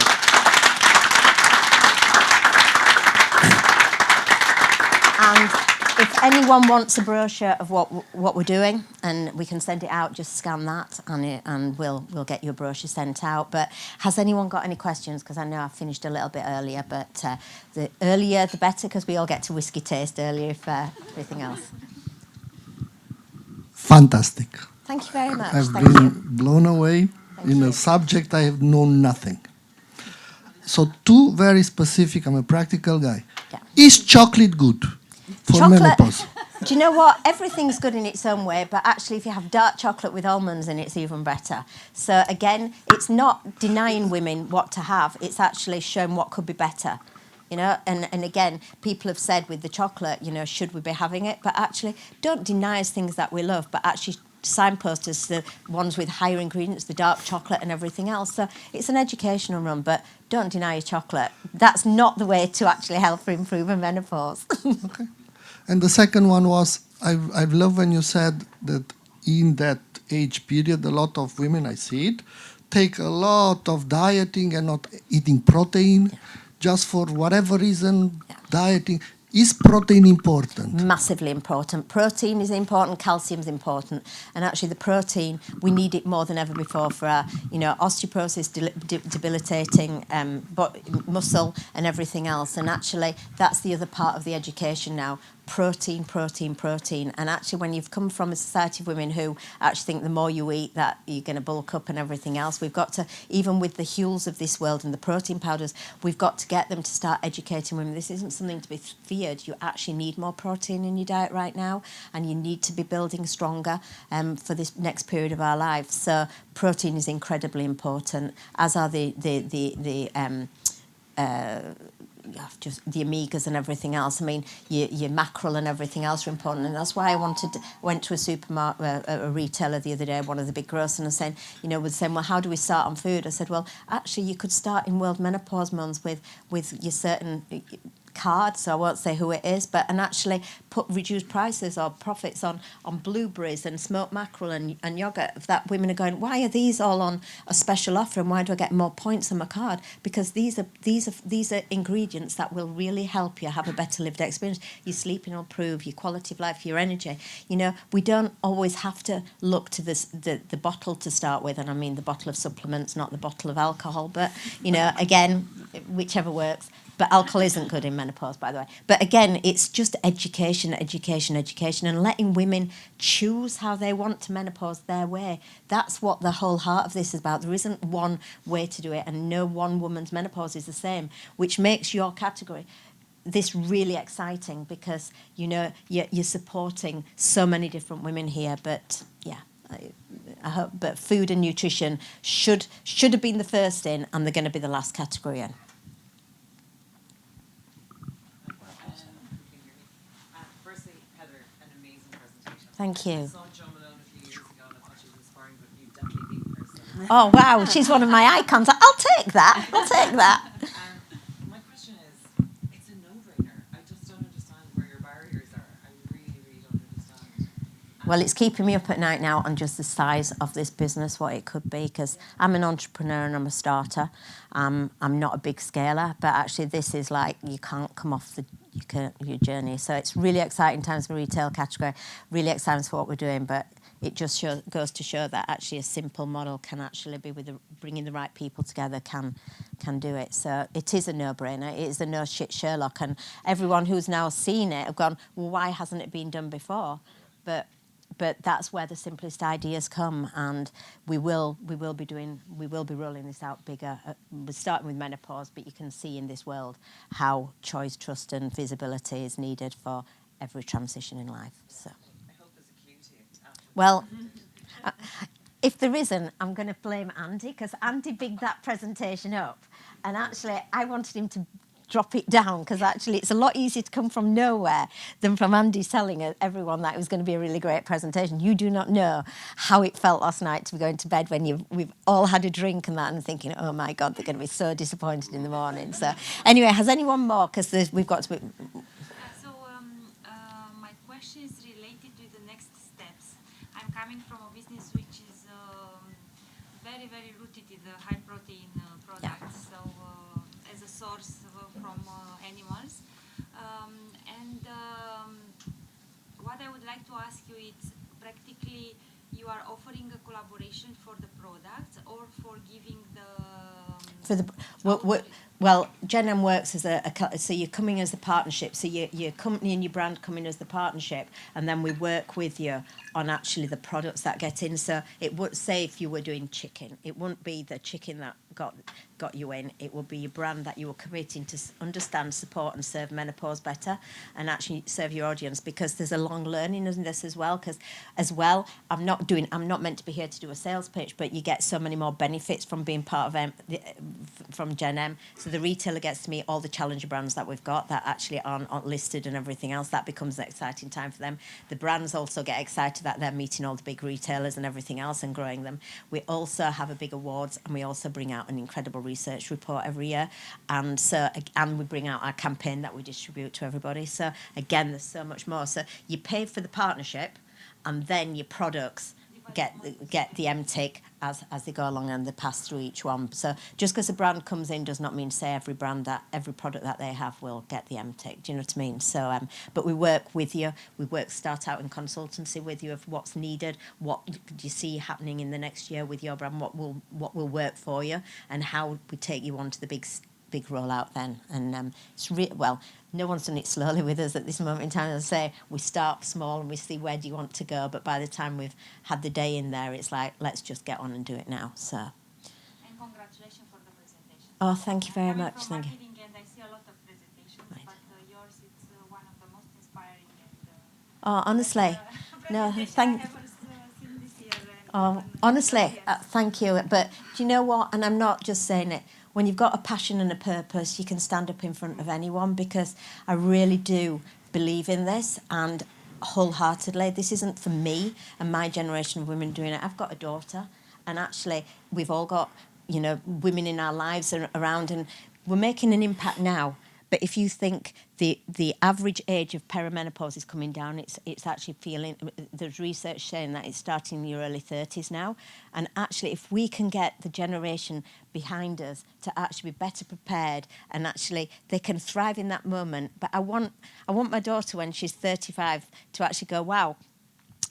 And if anyone wants a brochure of what we're doing, and we can send it out, just scan that and we'll get your brochure sent out. But has anyone got any questions? Because I know I finished a little bit earlier, but the earlier the better, because we all get to whiskey taste earlier if everything else. Fantastic. Thank you very much. I've been blown away in a subject I have known nothing. So two very specific, I'm a practical guy. Yeah. Is chocolate good for menopause? Do you know what? Everything's good in its own way, but actually if you have dark chocolate with almonds in it, it's even better. So again, it's not denying women what to have, it's actually showing what could be better. And again, people have said with the chocolate, should we be having it? But actually, don't deny us things that we love, but actually signpost us the ones with higher ingredients, the dark chocolate and everything else. So it's an educational run, but don't deny your chocolate. That's not the way to actually help or improve a menopause. Okay. And the second one was, I love when you said that in that age period, a lot of women, I see it, take a lot of dieting and not eating protein, just for whatever reason, dieting. Is protein important? Massively important. Protein is important, calcium is important. And actually the protein, we need it more than ever before for our, osteoporosis, debilitating muscle and everything else. And actually that's the other part of the education now. protein, protein, protein. And actually, when you've come from a society of women who actually think the more you eat, that you're going to bulk up and everything else, we've got to, even with the Huels of this world and the protein powders, we've got to get them to start educating women. This isn't something to be feared. You actually need more protein in your diet right now, and you need to be building stronger for this next period of our lives. So protein is incredibly important, as are just the omegas and everything else. I mean, your mackerel and everything else are important, and that's why I went to a supermarket, a retailer the other day, one of the big grocers, and was saying, well, how do we start on food? I said, well, actually, you could start in World Menopause Month with your certain card, so I won't say who it is, and actually put reduced prices or profits on blueberries and smoked mackerel and yogurt. That women are going, why are these all on a special offer, and why do I get more points on my card? Because these are ingredients that will really help you have a better lived experience. Your sleeping will improve, your quality of life, your energy. We don't always have to look to the bottle to start with, and I mean the bottle of supplements, not the bottle of alcohol, but again, whichever works. But alcohol isn't good in menopause, by the way. But again, it's just education, and letting women choose how they want to menopause their way. That's what the whole heart of this is about. There isn't one way to do it, and no one woman's menopause is the same, which makes your category this really exciting, because you're supporting so many different women here. But yeah, I hope. But food and nutrition should have been the first in, and they're going to be the last category in. Thank you. I saw Jo Malone a few years ago and I thought she was inspiring, but you've definitely been person. Oh, wow, she's one of my icons. I'll take that. My question is, it's a no-brainer. I just don't understand where your barriers are. I really, really don't understand. Well, it's keeping me up at night now on just the size of this business, what it could be, because I'm an entrepreneur and I'm a starter. I'm not a big scaler, but actually this is like, you can't come off your journey. So it's really exciting times for retail category, really exciting for what we're doing, but it just goes to show that actually a simple model can actually be bringing the right people together can do it. So it is a no-brainer. It is a no shit Sherlock, and everyone who's now seen it have gone, well, why hasn't it been done before? But that's where the simplest ideas come, and we will be rolling this out bigger. We're starting with menopause, but you can see in this world how choice, trust, and visibility is needed for every transition in life. So, I hope there's a cue to you. well, if there isn't, I'm going to blame Andy, because Andy bigged that presentation up, and actually I wanted him to drop it down, because actually it's a lot easier to come from nowhere than from Andy telling everyone that it was going to be a really great presentation. You do not know how it felt last night to be going to bed when we've all had a drink and that, and thinking, oh my God, they're going to be so disappointed in the morning. So anyway, has anyone more? Because we've got to be... My question is related to the next steps. I'm coming from a business which is very, very rooted in the high protein products. So as a source from animals. What I would like to ask you is, practically, you are offering a collaboration for the products or for giving the... Well, GenM works as so you're coming as the partnership. So your company and your brand come in as the partnership, and then we work with you on actually the products that get in. So it would say if you were doing chicken, it wouldn't be the chicken that got you in. It would be your brand that you were committing to understand, support, and serve menopause better, and actually serve your audience, because there's a long learning in this as well. Because I'm not meant to be here to do a sales pitch, but you get so many more benefits from being part of from GenM. So the retailer gets to meet all the challenger brands that we've got that actually aren't listed and everything else. That becomes an exciting time for them. The brands also get excited that they're meeting all the big retailers and everything else and growing them. We also have a big awards, and we also bring out an incredible research report every year. And we bring out our campaign that we distribute to everybody. So again, there's so much more. So you pay for the partnership, and then your products get the MTick as they go along, and they pass through each one. So just because a brand comes in does not mean to say every product that they have will get the MTick. Do you know what I mean? So but we work with you. Start out in consultancy with you of what's needed, what do you see happening in the next year with your brand, what will work for you, and how we take you on to the big rollout then. And it's well, no one's done it slowly with us at this moment in time. As I say, we start small and we see where do you want to go, but by the time we've had the day in there, it's like, let's just get on and do it now. So. And congratulations for the presentation. Oh, thank you very Coming much. from Thank you. marketing, and I see a lot of presentations, Right. but yours is one of the most inspiring. Oh, honestly, no, thank. I have seen this year. Oh, And honestly, yes. thank you. But do you know what? And I'm not just saying it. When you've got a passion and a purpose, you can stand up in front of anyone, because I really do believe in this, and wholeheartedly. This isn't for me and my generation of women doing it. I've got a daughter, and actually we've all got, women in our lives around, and we're making an impact now. But if you think the average age of perimenopause is coming down, it's actually feeling, there's research saying that it's starting in your early 30s now. And actually, if we can get the generation behind us to actually be better prepared, and actually they can thrive in that moment. But I want my daughter, when she's 35, to actually go, wow,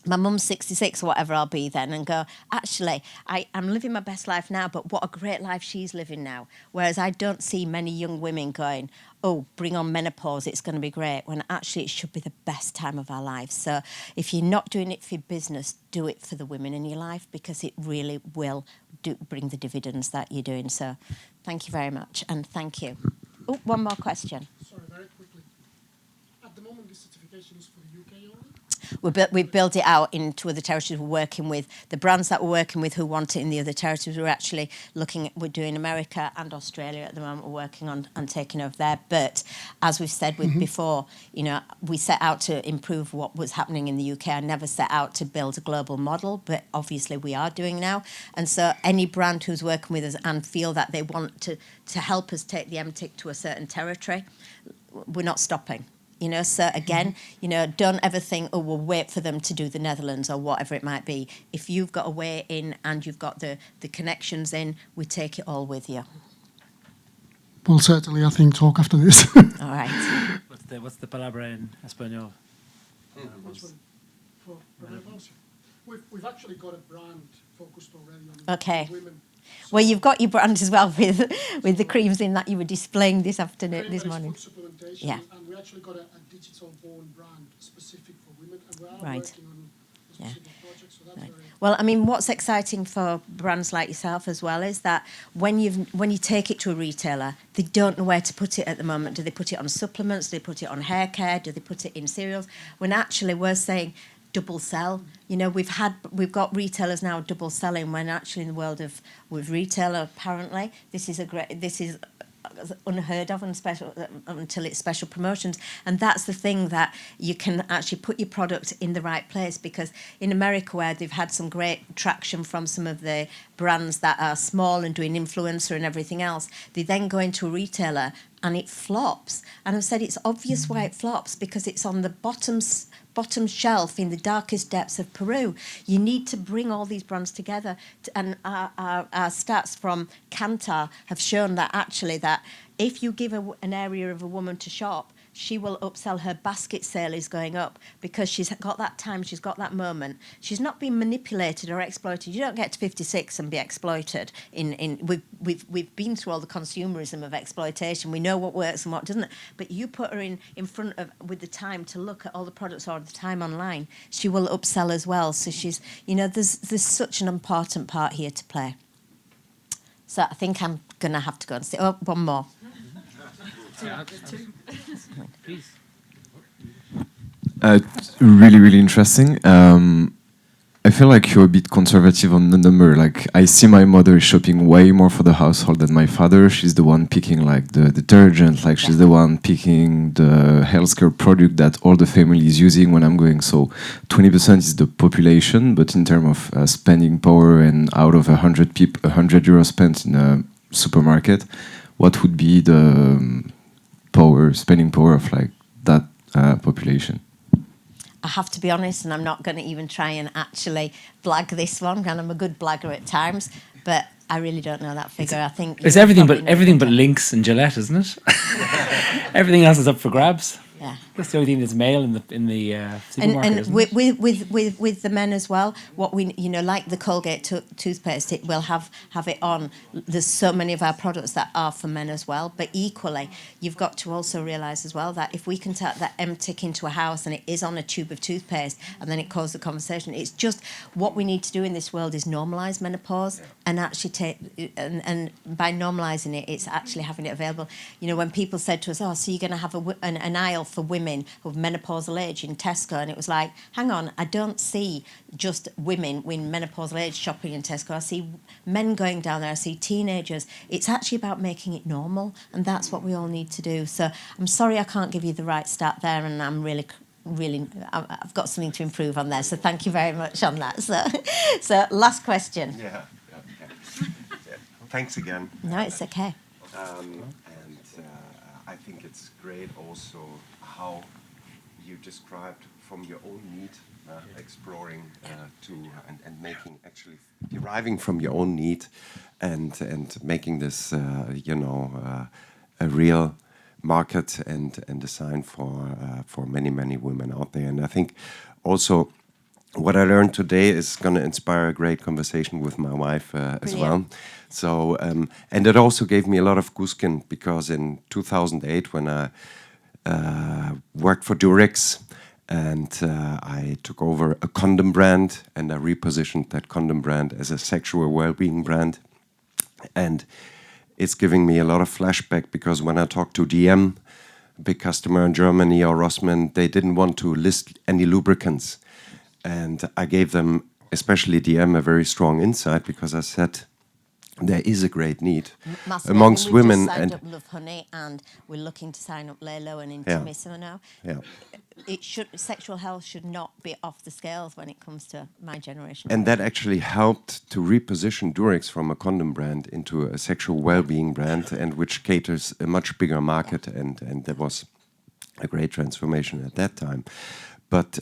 my mum's 66 or whatever I'll be then, and go, actually, I'm living my best life now, but what a great life she's living now. Whereas I don't see many young women going, oh, bring on menopause, it's going to be great, when actually it should be the best time of our lives. So if you're not doing it for your business, do it for the women in your life, because it really will bring the dividends that you're doing. So thank you very much, and thank you. Oh, one more question. Sorry, very quickly. At the moment, this certification is for the UK only? We've built it out into other territories. We're working with the brands that we're working with who want it in the other territories. We're actually we're doing America and Australia at the moment. We're working on taking over there. But as we've said before, we set out to improve what was happening in the UK. I never set out to build a global model, but obviously we are doing now. And so any brand who's working with us and feel that they want to help us take the MTick to a certain territory, we're not stopping. So again, don't ever think, oh, we'll wait for them to do the Netherlands or whatever it might be. If you've got a way in and you've got the connections in, we take it all with you. We'll certainly, I think, talk after this. All right. What's the palabra in español? Which one? For menopause? We've actually got a brand focused already on Okay. women. Well, you've got your brand as well with the creams in that you were displaying this morning. Food supplementation, Yeah. and we actually got a digital-born brand specific for women, and we are Right. working on a specific project, so that's Right. very... Well, I mean, what's exciting for brands like yourself as well is that when you take it to a retailer, they don't know where to put it at the moment. Do they put it on supplements? Do they put it on hair care? Do they put it in cereals? When actually we're saying double sell. We've got retailers now double selling, when actually in the world of with retailer, apparently this is unheard of and special until it's special promotions. And that's the thing, that you can actually put your product in the right place, because in America, where they've had some great traction from some of the brands that are small and doing influencer and everything else, they then go into a retailer and it flops. And I've said it's obvious why it flops, because it's on the bottom shelf in the darkest depths of Peru. You need to bring all these brands together. And our stats from Kantar have shown that actually that if you give an area of a woman to shop, she will upsell. Her basket sale is going up because she's got that time, she's got that moment. She's not being manipulated or exploited. You don't get to 56 and be exploited. We've been through all the consumerism of exploitation. We know what works and what doesn't. But you put her in front of, with the time to look at all the products or the time online, she will upsell as well. So she's, there's such an important part here to play. So I think I'm going to have to go and say, one more. Please. Really, really interesting. I feel like you're a bit conservative on the number. Like, I see my mother is shopping way more for the household than my father. She's the one picking like the detergent, like she's the one picking the healthcare product that all the family is using when I'm going. So 20% is the population, but in terms of spending power, and out of 100 euros spent in a supermarket, what would be the spending power of like that population? I have to be honest, and I'm not going to even try and actually blag this one, and I'm a good blagger at times, but I really don't know that figure. I think it's everything but links and Gillette, isn't it? Everything else is up for grabs. Yeah. That's the only thing that's male in the supermarket, And isn't it? with the men as well, what we, you know, like the Colgate toothpaste, it will have it on. There's so many of our products that are for men as well, but equally you've got to also realise as well that if we can take that MTick into a house and it is on a tube of toothpaste and then it causes the conversation, it's just what we need to do in this world is normalise menopause and actually take, and by normalising it, it's actually having it available. You know, when people said to us, oh, so you're going to have an aisle for women of menopausal age in Tesco, and it was like, hang on, I don't see just women with menopausal age shopping in Tesco. I see men going down there, I see teenagers. It's actually about making it normal, and that's what we all need to do. So I'm sorry I can't give you the right stat there, and I'm really, I've got something to improve on there, so thank you very much on that. So last question. Yeah. Thanks again. No, it's okay. And I think it's great also how you described from your own need, exploring and making, actually deriving from your own need and making this, a real market and a sign for many, many women out there. And I think also what I learned today is going to inspire a great conversation with my wife as well. So, and it also gave me a lot of goosebumps because in 2008, when I worked for Durex and I took over a condom brand and I repositioned that condom brand as a sexual well-being brand. And it's giving me a lot of flashback because when I talked to GenM, a big customer in Germany, or Rossmann, they didn't want to list any lubricants. And I gave them, especially GenM, a very strong insight because I said there is a great need amongst women. We just signed up Love Honey, and we're looking to sign up Lelo and Intimissimo now. Yeah. Sexual health should not be off the scales when it comes to my generation. And that actually helped to reposition Durex from a condom brand into a sexual well-being brand, and which caters a much bigger market. And there was a great transformation at that time. But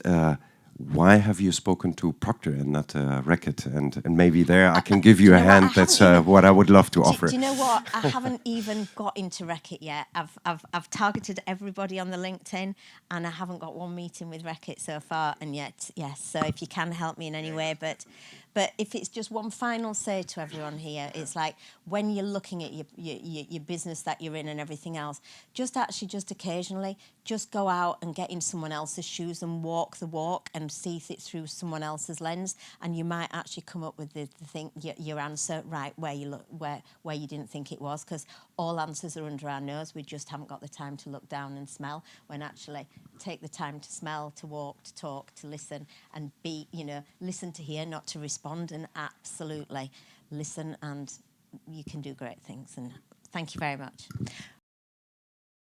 why have you spoken to Procter and not Reckitt? And maybe there I can give you a hand. That's what I would love to offer. Do you know what? I haven't even got into Reckitt yet. I've targeted everybody on the LinkedIn, and I haven't got one meeting with Reckitt so far. And yet, yes. So if you can help me in any way, but if it's just one final say to everyone here, it's like when you're looking at your business that you're in and everything else, just occasionally, just go out and get in someone else's shoes and walk the walk and see it through someone else's lens, and you might actually come up with the thing, your answer right where you didn't think it was, because all answers are under our nose. We just haven't got the time to look down and smell, when actually take the time to smell, to walk, to talk, to listen, and listen to hear, not to respond, and absolutely listen, and you can do great things. And thank you very much.